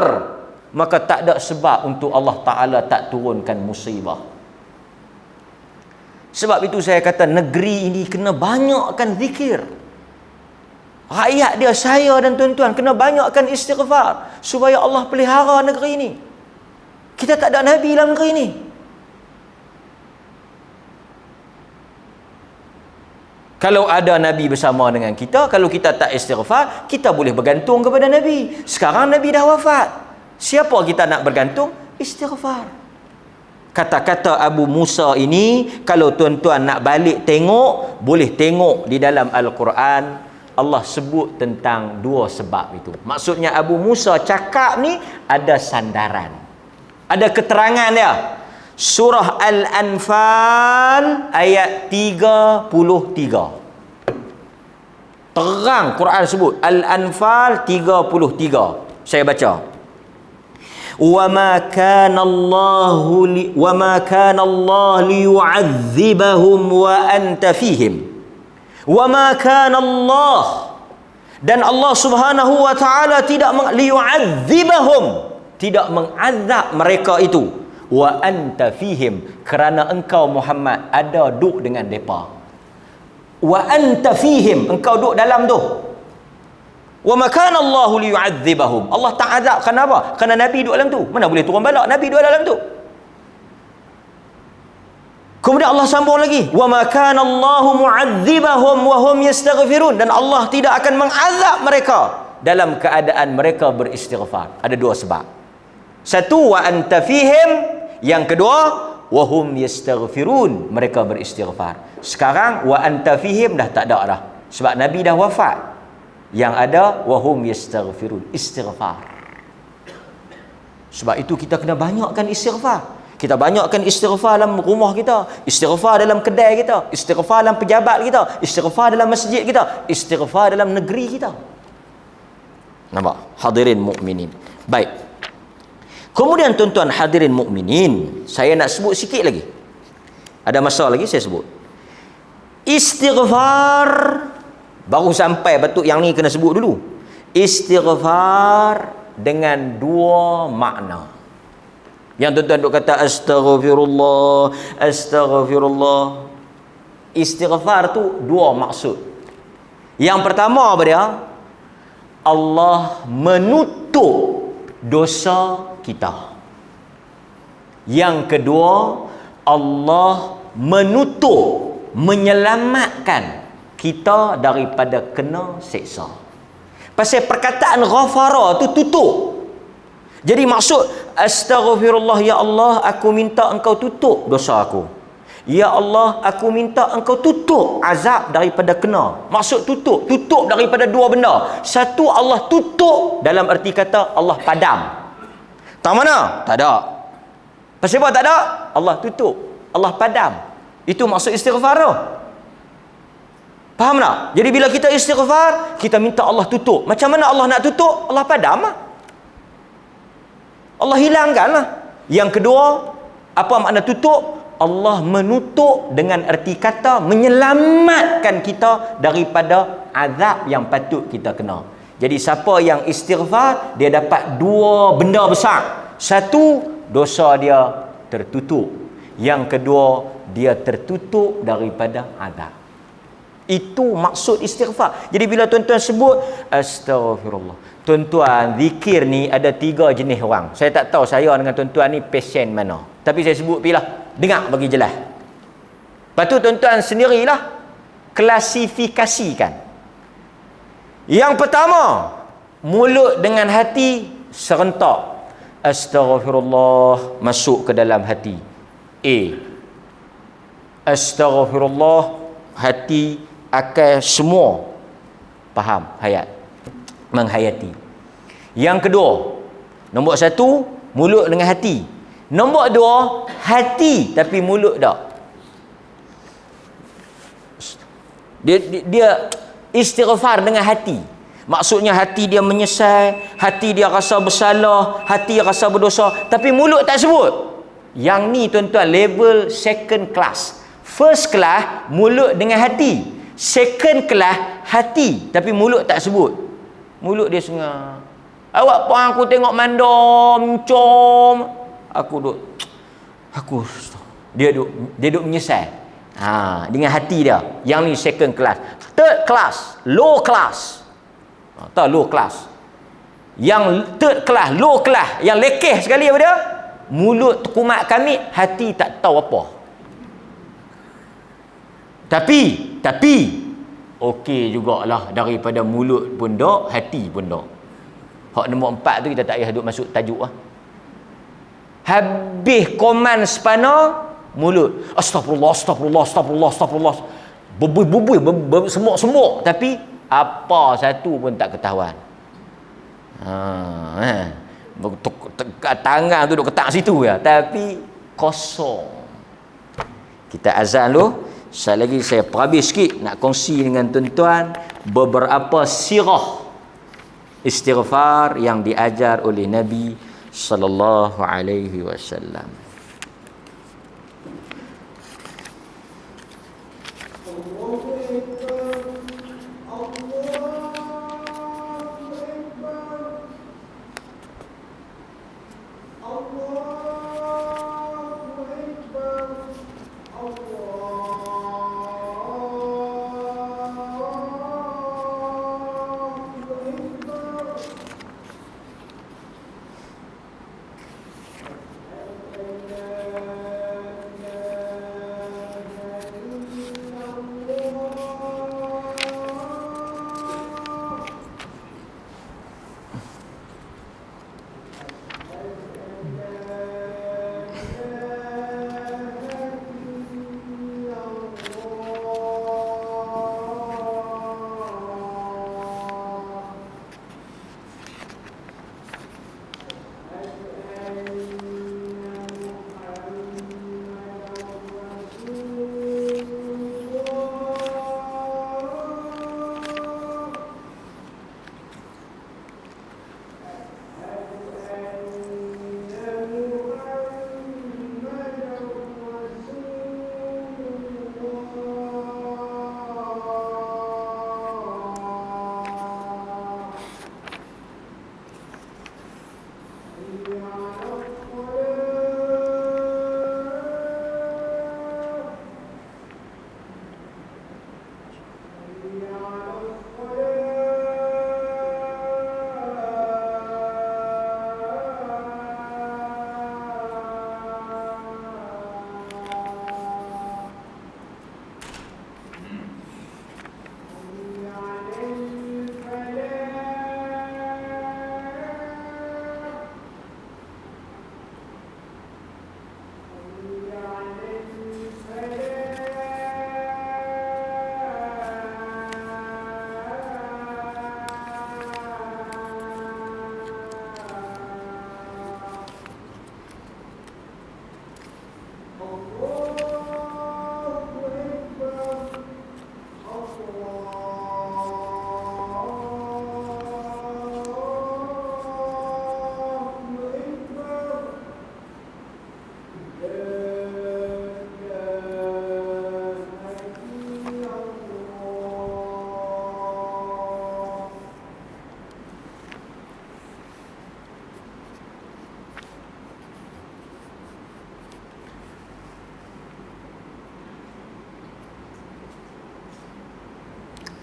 Speaker 1: maka tak ada sebab untuk Allah Ta'ala tak turunkan musibah. Sebab itu saya kata negeri ini kena banyakkan zikir. Rakyat dia, saya dan tuan-tuan kena banyakkan istighfar supaya Allah pelihara negeri ini. Kita tak ada Nabi dalam negeri ini. Kalau ada Nabi bersama dengan kita, kalau kita tak istighfar, kita boleh bergantung kepada Nabi. Sekarang Nabi dah wafat, siapa kita nak bergantung? Istighfar. Kata-kata Abu Musa ini, kalau tuan-tuan nak balik tengok, boleh tengok di dalam Al-Quran. Allah sebut tentang dua sebab itu. Maksudnya Abu Musa cakap ni ada sandaran, ada keterangan dia. Surah Al-Anfal ayat 33. Terang Quran sebut. Al-Anfal 33. Saya baca. وَمَا كَانَ اللَّهُ لِيُعَذِّبَهُمْ وَأَنْتَ فِيهِمْ وَمَا كَانَ اللَّهُ, dan Allah Subhanahu wa taala tidak liyu'adzibahum, tidak mengazab mereka itu, wa anta fihim, kerana engkau Muhammad ada duduk dengan depa. Wa anta fihim, engkau duduk dalam tu. Wa ma kana Allahu liyu'adzibahum, Allah tak azab kenapa? Kerana Nabi duduk dalam tu. Mana boleh turun bala, Nabi duduk dalam tu. Kemudian Allah sambung lagi, wa ma kana Allahu mu'adzibahum wa hum yastaghfirun, dan Allah tidak akan mengazab mereka dalam keadaan mereka beristighfar. Ada dua sebab. Satu, wa anta fihim. Yang kedua, wa hum yastaghfirun, mereka beristighfar. Sekarang wa anta fihim dah tak ada dah, sebab Nabi dah wafat. Yang ada wa hum yastaghfirun, istighfar. Sebab itu kita kena banyakkan istighfar. Kita banyakkan istighfar dalam rumah kita, istighfar dalam kedai kita, istighfar dalam pejabat kita, istighfar dalam masjid kita, istighfar dalam negeri kita. Nampak? Hadirin mukminin. Baik. Kemudian tuan-tuan hadirin mukminin, saya nak sebut sikit lagi. Ada masa lagi saya sebut. Istighfar baru sampai, betul yang ni kena sebut dulu. Istighfar dengan dua makna. Yang tuan-tuan duk kata astaghfirullah, astaghfirullah. Istighfar tu dua maksud. Yang pertama apa dia? Allah menutup dosa kita. Yang kedua, Allah menutup, menyelamatkan kita daripada kena seksa. Pasal perkataan ghafara tu tutup. Jadi maksud astaghfirullah, ya Allah, aku minta engkau tutup dosa aku. Ya Allah, aku minta engkau tutup azab daripada kena. Maksud tutup daripada dua benda. Satu, Allah tutup dalam erti kata Allah padam. Tak mana? Tak ada. Pasal apa tak ada? Allah tutup, Allah padam. Itu maksud istighfar tu. Faham tak? Jadi bila kita istighfar, kita minta Allah tutup. Macam mana Allah nak tutup? Allah padam lah. Allah hilangkan lah. Yang kedua, apa makna tutup? Allah menutup dengan erti kata menyelamatkan kita daripada azab yang patut kita kena. Jadi siapa yang istighfar, dia dapat dua benda besar. Satu, dosa dia tertutup. Yang kedua, dia tertutup daripada azab. Itu maksud istighfar. Jadi bila tuan-tuan sebut astaghfirullah, tuan-tuan, zikir ni ada 3 jenis orang. Saya tak tahu saya dengan tuan-tuan ni pasien mana. Tapi saya sebut pilah, dengar bagi jelas. Lepas tu tuan-tuan sendirilah klasifikasikan. Yang pertama, mulut dengan hati serentak. Astaghfirullah masuk ke dalam hati. A. Astaghfirullah, hati, akal semua faham, hayat, menghayati. Yang kedua, nombor 1, mulut dengan hati. Nombor 2, hati tapi mulut tak. Dia istighfar dengan hati. Maksudnya hati dia menyesal, hati dia rasa bersalah, hati dia rasa berdosa, tapi mulut tak sebut. Yang ni tuan-tuan level second class. First class mulut dengan hati. Second class hati tapi mulut tak sebut. Mulut dia sengar. Awak pun aku tengok mandom, com. Dia duk menyesal. Dengan hati dia. Yang ni second class. Third class, low class. Tahu low class. Yang third class, low class, yang lekeh sekali apa dia? Mulut kumat kami, hati tak tahu apa. Tapi okey jugalah, daripada mulut pun dak, hati pun dak. Hak nombor 4 tu kita tak payah duk masuk tajuk lah. Habis koman sepana, mulut astagfirullah, astagfirullah, astagfirullah, astagfirullah, bubui semuk, tapi apa satu pun tak ketahuan. Tangan tu duk ketak situ ya, tapi kosong. Kita azan dulu. Sekali lagi saya perhabis sikit nak kongsi dengan tuan-tuan beberapa sirah istighfar yang diajar oleh Nabi sallallahu alaihi wasallam.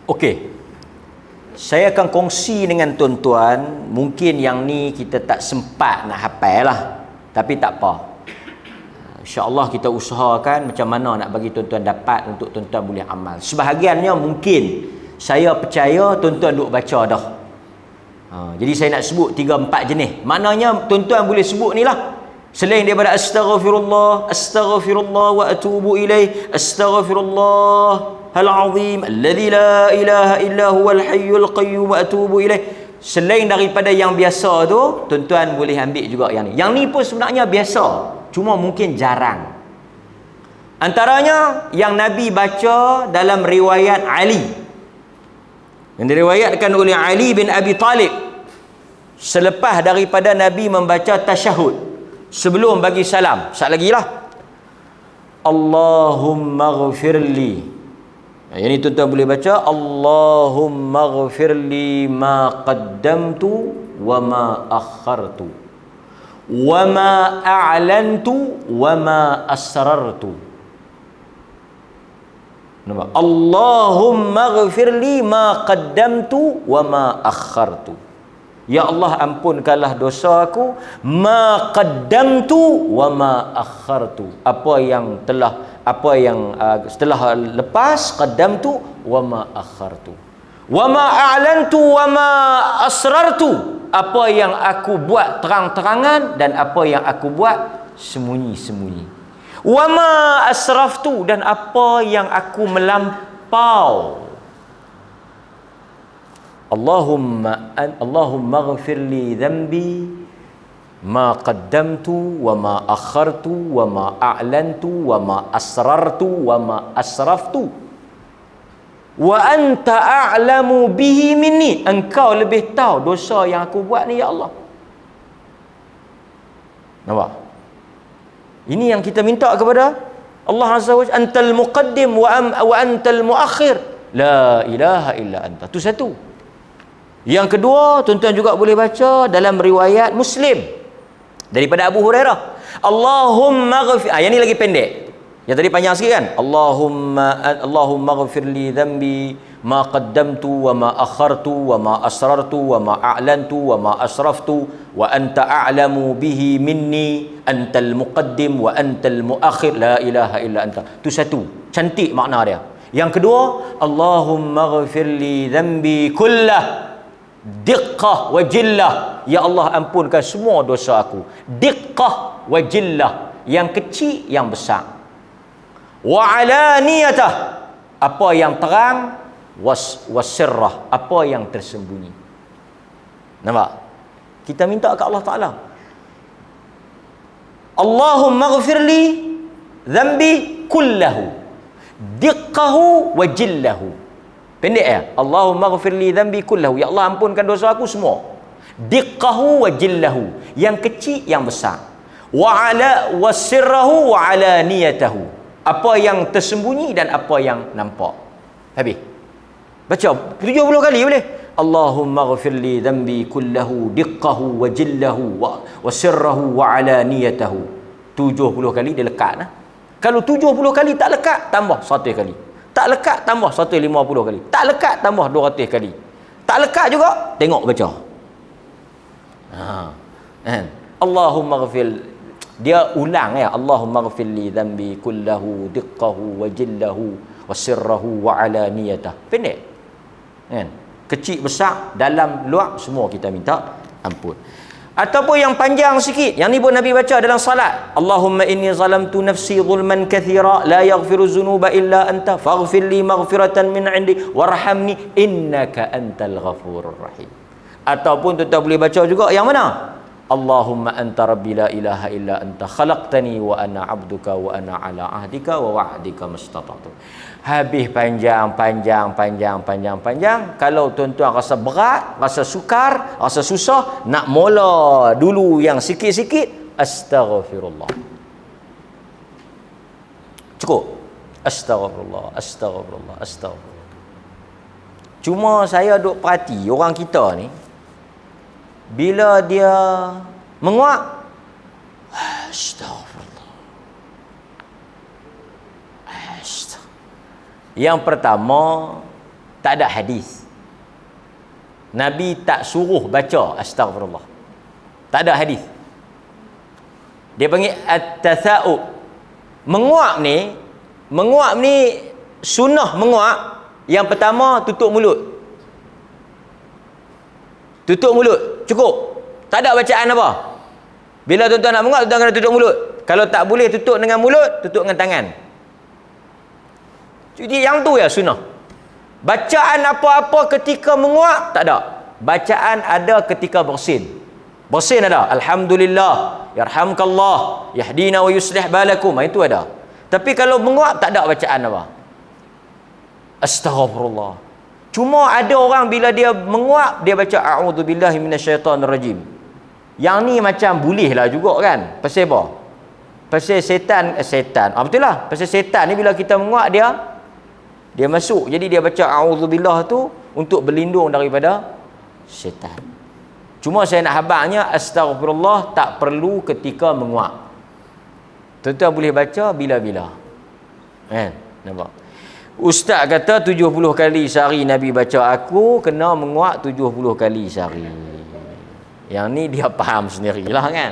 Speaker 1: Okey. Saya akan kongsi dengan tuan-tuan. Mungkin yang ni kita tak sempat nak hafal lah. Tapi tak apa. InsyaAllah kita usahakan macam mana nak bagi tuan-tuan dapat untuk tuan-tuan boleh amal. Sebahagiannya mungkin saya percaya tuan-tuan duk baca dah. Jadi saya nak sebut 3-4 jenis. Maknanya tuan-tuan boleh sebut ni lah. Selain daripada astaghfirullah, astaghfirullah wa atubu ilaih, astaghfirullahal azim alladzi la ilaha illa huwal hayyul qayyum wa atubu ilaih. Selain daripada yang biasa tu, tuan-tuan boleh ambil juga yang ni. Yang ni pun sebenarnya biasa, cuma mungkin jarang. Antaranya yang Nabi baca dalam riwayat Ali, yang diriwayatkan oleh Ali bin Abi Talib selepas daripada Nabi membaca tasyahud, sebelum bagi salam. Sat lagi lah, Allahumma ghafirli. Yang ni tuan-tuan boleh baca, Allahumma ghafirli ma qaddamtu wa ma akhartu wa ma a'lantu wa ma asrartu. Nampak? Allahumma ghafirli ma qaddamtu wa ma akhartu. Ya Allah, ampunkanlah dosa aku, ma qaddamtu wa ma akhartu. Apa yang setelah lepas, qaddamtu wa ma akhartu. Wa ma a'lantu wa ma asrartu. Apa yang aku buat terang-terangan dan apa yang aku buat sembunyi-sembunyi. Wa ma asraftu, dan apa yang aku melampau. Allahumma ghafir li dhanbi ma qaddamtu wa ma akhartu wa ma a'lantu wa ma asrartu wa ma asraftu wa anta a'lamu bihi minni. Engkau lebih tahu dosa yang aku buat ni, ya Allah. Nampak? Ini yang kita minta kepada Allah Azza wa Jalla. Antal muqaddim wa antal muakhir, la ilaha illa anta. Itu satu. Yang kedua, tuan-tuan juga boleh baca dalam riwayat Muslim daripada Abu Hurairah, Allahumma ghafir. Yang ni lagi pendek. Yang tadi panjang sikit kan? Allahumma ghafir li dhanbi ma qaddamtu wa ma akhartu wa ma asrartu wa ma a'lantu wa ma asraftu wa anta a'lamu bihi minni, antal muqaddim wa antal muakhir, la ilaha illa anta. Itu satu. Cantik makna dia. Yang kedua, Allahumma ghafir li dhanbi kullah diqqah wa jillah. Ya Allah, ampunkan semua dosa aku. Diqqah wa jillah, yang kecil yang besar. Wa alaniyatah, apa yang terang. Wasirrah, apa yang tersembunyi. Nampak? Kita minta ke Allah Ta'ala, Allahumma ghafirli dhanbi kullahu diqqahu wa jillahu. Pendek ya? Allahumma ghafirli dhanbi kullahu, ya Allah, ampunkan dosa aku semua. Diqqahu wa jillahu, yang kecil yang besar. Wa sirrahu wa alaniyatahu, apa yang tersembunyi dan apa yang nampak. Habis. Baca 70 kali boleh. Allahumma ghafirli dhanbi kullahu diqqahu wa jillahu wa sirrahu wa alaniyatahu. 70 kali dia lekat. Kalau 70 kali tak lekat, tambah 100 kali. Tak lekat, tambah 150 kali. Tak lekat, tambah 200 kali. Tak lekat juga, tengok baca. Allahumma ghafir, dia ulang ya, Allahumma ghafir li dhanbi kullahu diqqahu wa jillahu wa sirrahu wa alaniyatah. Pendek kan? Kecil besar, dalam luar, semua kita minta ampun. Ataupun yang panjang sikit, yang ni pun Nabi baca dalam salat, Allahumma inni zalamtu nafsi zulman kathira la yaghfiru dhunuba illa anta faghfir li maghfiratan min 'indi warhamni innaka antal ghafurur rahim. Ataupun tuan-tuan boleh baca juga yang mana, Allahumma anta rabbi la ilaha illa anta khalaqtani wa ana 'abduka wa ana 'ala 'ahdika wa wa'dika mastata'tu. Habis panjang. Kalau tuan-tuan rasa berat, rasa sukar, rasa susah, nak mula dulu yang sikit-sikit, astaghfirullah. Cukup. Astaghfirullah. Cuma saya duk perhati orang kita ni, bila dia menguap, astaghfirullah. Yang pertama, Tak ada hadis. Nabi tak suruh baca astaghfirullah. Tak ada hadis. Dia panggil at-tatha'ub. Menguap ni sunnah menguap. Yang pertama, tutup mulut. Tutup mulut, cukup. Tak ada bacaan apa. Bila tuan-tuan nak menguap, tuan-tuan kena tutup mulut. Kalau tak boleh tutup dengan mulut, tutup dengan tangan. Jadi yang tu ya sunnah. Bacaan apa-apa ketika menguap, tak ada. Bacaan ada ketika bersin. Bersin ada. Alhamdulillah, yarhamkallah, yahdina wa yuslih balakum. Itu ada. Tapi kalau menguap, tak ada bacaan apa. Astaghfirullah. Cuma ada orang bila dia menguap, dia baca a'udzubillahi minasyaitonirrajim. Yang ni macam boleh lah juga kan. Pasal apa? Pasal setan. Betul lah. Pasal setan ni bila kita menguap, dia masuk. Jadi dia baca a'udzubillah tu untuk berlindung daripada setan. Cuma saya nak habaknya, astaghfirullah tak perlu ketika menguap. Tuan-tuan boleh baca bila-bila. Nampak? Ustaz kata 70 kali sehari Nabi baca, aku kena menguap 70 kali sehari. Yang ni dia faham sendirilah kan.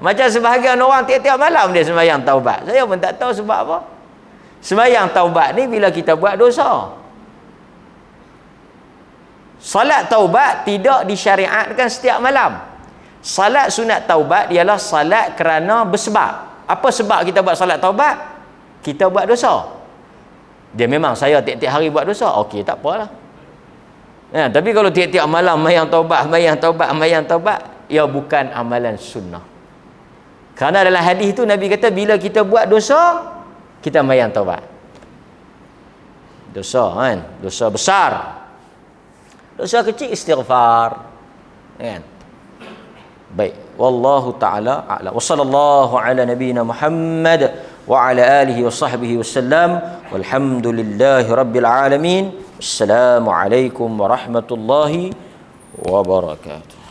Speaker 1: Macam sebahagian orang tiap-tiap malam dia sembahyang taubat. Saya pun tak tahu sebab apa. Sembahyang taubat ni bila kita buat dosa. Salat taubat tidak disyariatkan setiap malam. Salat sunat taubat ialah salat kerana bersebab. Apa sebab kita buat salat taubat? Kita buat dosa. Dia memang saya tiap-tiap hari buat dosa. Okey, tak apalah. Tapi kalau tiap-tiap malam mayang taubat, ia bukan amalan sunnah. Kerana dalam hadis tu Nabi kata bila kita buat dosa, kita mayang taubat. Dosa kan? Dosa besar. Dosa kecil istighfar. Kan? Baik, wallahu taala a'lam. Wa sallallahu ala nabiyyina Muhammad wa ala alihi wa sahbihi wasallam. Walhamdulillahi rabbil alamin. Assalamualaikum warahmatullahi wabarakatuh.